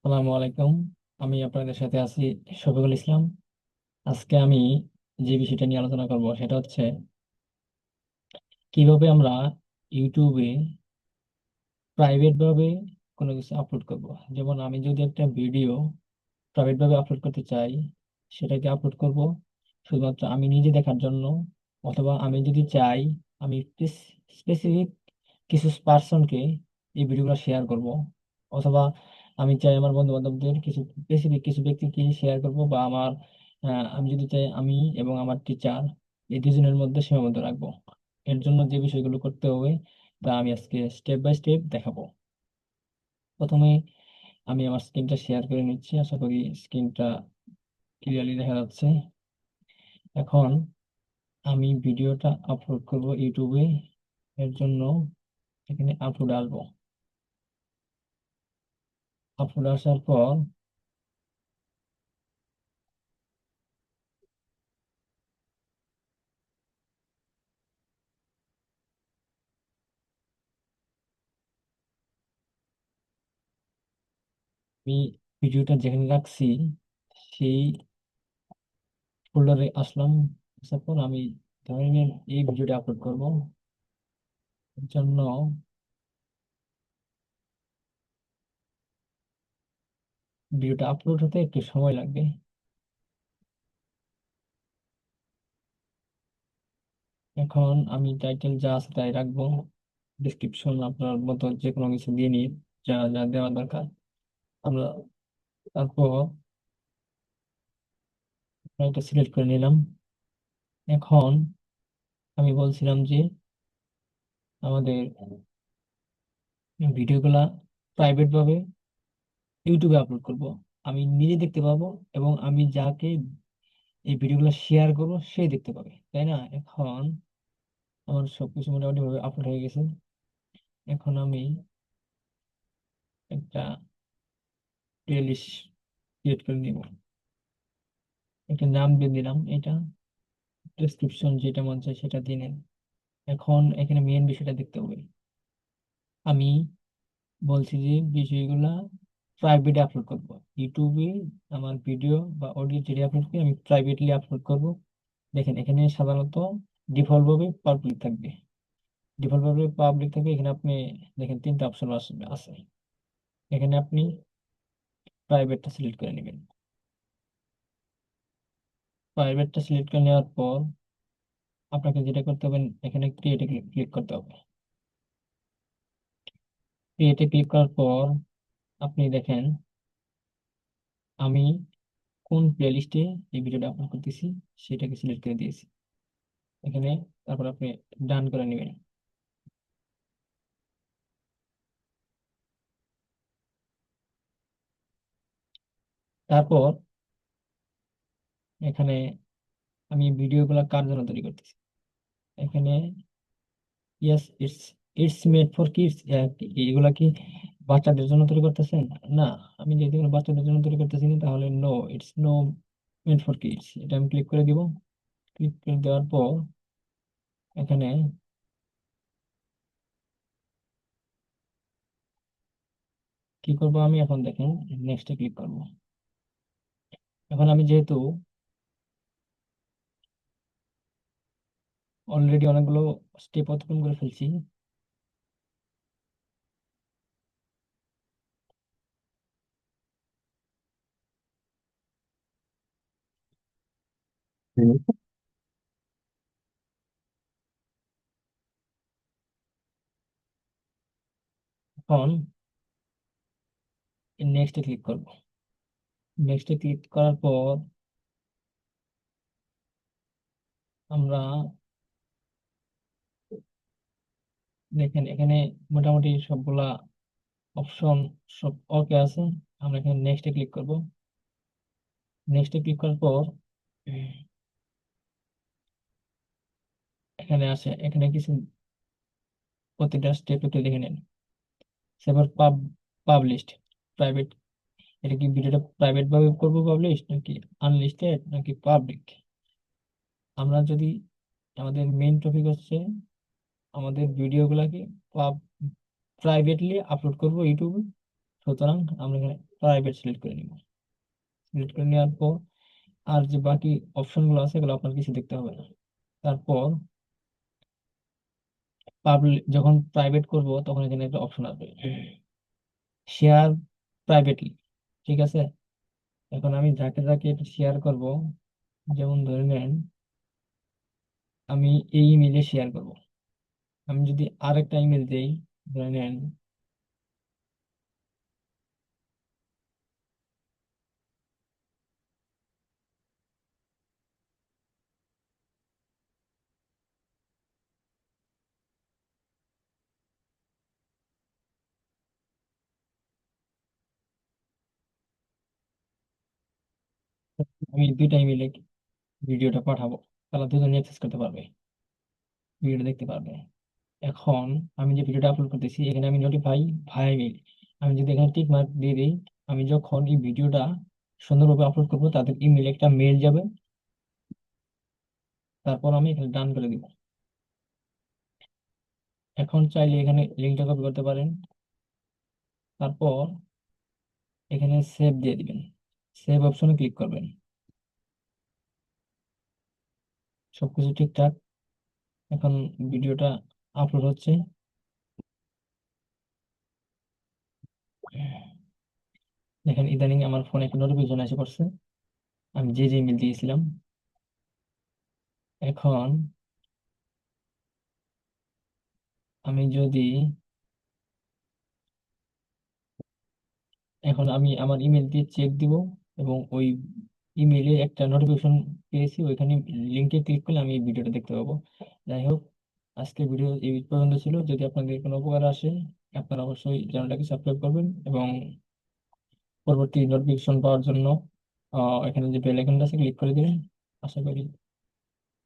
আসসালামু আলাইকুম। আমি আপনাদের সাথে আছি শফিকুল ইসলাম। আজকে আমি যে বিষয়টা নিয়ে আলোচনা করব সেটা হচ্ছে কিভাবে আমরা ইউটিউবে প্রাইভেট ভাবে কোনো কিছু আপলোড করব। যেমন আমি যদি একটা ভিডিও প্রাইভেট ভাবে আপলোড করতে চাই, সেটাকে আপলোড করব শুধুমাত্র আমি নিজে দেখার জন্য, অথবা আমি যদি চাই আমি স্পেসিফিক কিছু পার্সনকে এই ভিডিওগুলো শেয়ার করব, অথবা আমি চাই আমার বন্ধু বান্ধবদের কিছু স্পেসিফিক কিছু ব্যক্তিকে শেয়ার করব, বা আমার আমি যদি চাই আমি এবং আমার টিচার এই দুজনের মধ্যে সীমাবদ্ধ রাখবো। এর জন্য যে বিষয়গুলো করতে হবে তা আমি আজকে স্টেপ বাই স্টেপ দেখাবো। প্রথমে আমি আমার স্ক্রিনটা শেয়ার করে নিচ্ছি, আশা করি স্ক্রিনটা ক্লিয়ারলি দেখা যাচ্ছে। এখন আমি ভিডিওটা আপলোড করব ইউটিউবে। এর জন্য এখানে আপলোড আসবো। আপলোড আসার পর আমি ভিডিওটা যেখানে রাখছি সেই ফোল্ডারে আসলাম। আসার পর আমি ধরে নিন এই ভিডিওটা আপলোড করব। এর জন্য ভিডিওটা আপলোড হতে একটু সময় লাগবে। এখন আমি টাইটেল যা আছে তাই রাখবো, ডিসক্রিপশন আপনার মতো যে কোনো কিছু দিয়ে নিই, যা যা দেওয়া দরকার আমরা। তারপর এটা সিলেক্ট করে নিলাম। এখন আমি বলছিলাম যে আমাদের ভিডিওগুলা প্রাইভেট ভাবে ইউটিউবে আপলোড করব। আমি নিজে দেখতে পাবো এবং আমি যাকে এই ভিডিওগুলো শেয়ার করবো সে দেখতে পাবে, তাই না? এখন আমার সবকিছু মোটামুটি ভাবে আপলোড হয়ে গেছে। এখন আমি একটা প্লেলিস্ট ক্রিয়েট করে নিব। একটা নাম দিয়ে দিলাম, এটা ডেসক্রিপশন যেটা মন চায় সেটা দিয়ে নেন। এখন এখানে মেন বিষয়টা দেখতে হবে। আমি বলছি যে বিষয়গুলা প্রাইভেটে আপলোড করব ইউটিউবে। আমার ভিডিও বা অডিও যেটা আপলোড করি আমি প্রাইভেটলি আপলোড করব। দেখেন এখানে সাধারণত ডিফল্ট ভাবে পাবলিক থাকবে। ডিফল্ট ভাবে পাবলিক থাকবে, এখানে আপনি দেখেন তিনটা অপশন আছে। এখানে আপনি প্রাইভেটটা সিলেক্ট করে নেবেন। প্রাইভেটটা সিলেক্ট করে নেওয়ার পর আপনাকে যেটা করতে হবে, এখানে ক্রিয়েটে ক্লিক করতে হবে। ক্রিয়েটে ক্লিক করার পর আপনি দেখেন আমি কোন প্লেলিস্টে এই ভিডিওটা আপলোড করতেছি সেটাকে সিলেক্ট করে দিয়েছি এখানে। তারপর আপনি ডান করে নেবেন। তারপর এখানে আমি ভিডিওগুলো কার জন্য তৈরি করতেছি, এখানে yes it's it's made for kids. এগুলা কি বাচ্চাদের জন্য তৈরি করতেছেন? না, আমি যদি এগুলো বাচ্চাদের জন্য তৈরি করতেছি না, তাহলে no, it's no made for kids, এটা আমি ক্লিক করে দিব। ক্লিক করে দেওয়ার পর এখানে কি করব আমি, এখন দেখেন নেক্সটে ক্লিক করব। এখন আমি যেহেতু অলরেডি অনেকগুলো স্টেপ অতিক্রম করে ফেলছি, এখন নেক্সটে ক্লিক করব। নেক্সটে ক্লিক করার পর আমরা দেখেন এখানে মোটামুটি সবগুলা অপশন সব ওকে আছে। আমরা এখানে নেক্সটে ক্লিক করব। নেক্সটে ক্লিক করার পর এখানে আসে, এখানে কিছু প্রতিটা স্টেপ একটু দেখে নেন। সেবার পাবলিশড প্রাইভেট, এটা কি ভিডিওটা প্রাইভেট ভাবে করবো পাবলিশ, নাকি আনলিস্টেড, নাকি পাবলিক? আমরা যদি আমাদের মেইন টপিক হচ্ছে আমাদের ভিডিওগুলোকে প্রাইভেটলি আপলোড করব ইউটিউবে, সুতরাং আমরা এখানে প্রাইভেট সিলেক্ট করে নিব। সিলেক্ট করে নেওয়ার পর আর যে বাকি অপশন গুলো আছে এগুলো আপনার কিছু দেখতে হবে না। তারপর পাবলিক যখন প্রাইভেট করব তখন এখানে একটা অপশন আসবে, শেয়ার প্রাইভেটলি। ঠিক আছে, এখন আমি যাকে যাকে এটা শেয়ার করব, যেমন ধরে নেন আমি এই ইমেইলে শেয়ার করব। আমি যদি আরেকটা ইমেল দেই, ধরে নেন আমি দুইটা ইমেইলে ভিডিওটা পাঠাবো, তারা দুজনে অ্যাক্সেস করতে পারবে, ভিডিওটা দেখতে পারবে। এখন আমি যে ভিডিওটা আপলোড করতেছি এখানে আমি নোটিফাই ভাই মেইল, আমি যদি এখানে টিক মার্ক দিয়ে দিই, আমি যখন এই ভিডিওটা সুন্দরভাবে আপলোড করবো তাদের ইমেইলে একটা মেইল যাবে। তারপর আমি এখানে ডান করে দিব। এখন চাইলে এখানে লিঙ্কটা কপি করতে পারেন, তারপর এখানে সেভ দিয়ে দিবেন, সেভ অপশনে ক্লিক করবেন। সবকিছু ঠিকঠাক। এখন ভিডিওটা আপলোড হচ্ছে। দেখেন ইদানিং আমার ফোনে একটা নোটিফিকেশন এসে পড়ছে, আমি যে যে ইমেল দিয়েছিলাম। এখন আমি যদি এখন আমি আমার ইমেল দিয়ে চেক দিব, এবং ওই ইমেইলে একটা নোটিফিকেশন পেয়েছি, ওইখানে লিঙ্কে ক্লিক করলে আমি এই ভিডিওটা দেখতে পাবো। যাই হোক, আজকের ভিডিও এই পর্যন্ত ছিল। যদি আপনাদের কোনো উপকার আসে আপনারা অবশ্যই চ্যানেলটাকে সাবস্ক্রাইব করবেন, এবং পরবর্তী নোটিফিকেশন পাওয়ার জন্য এখানে যে বেল আইকনটা আছে ক্লিক করে দিবেন। আশা করি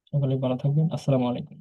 সকলে ভালো থাকবেন। আসসালামু আলাইকুম।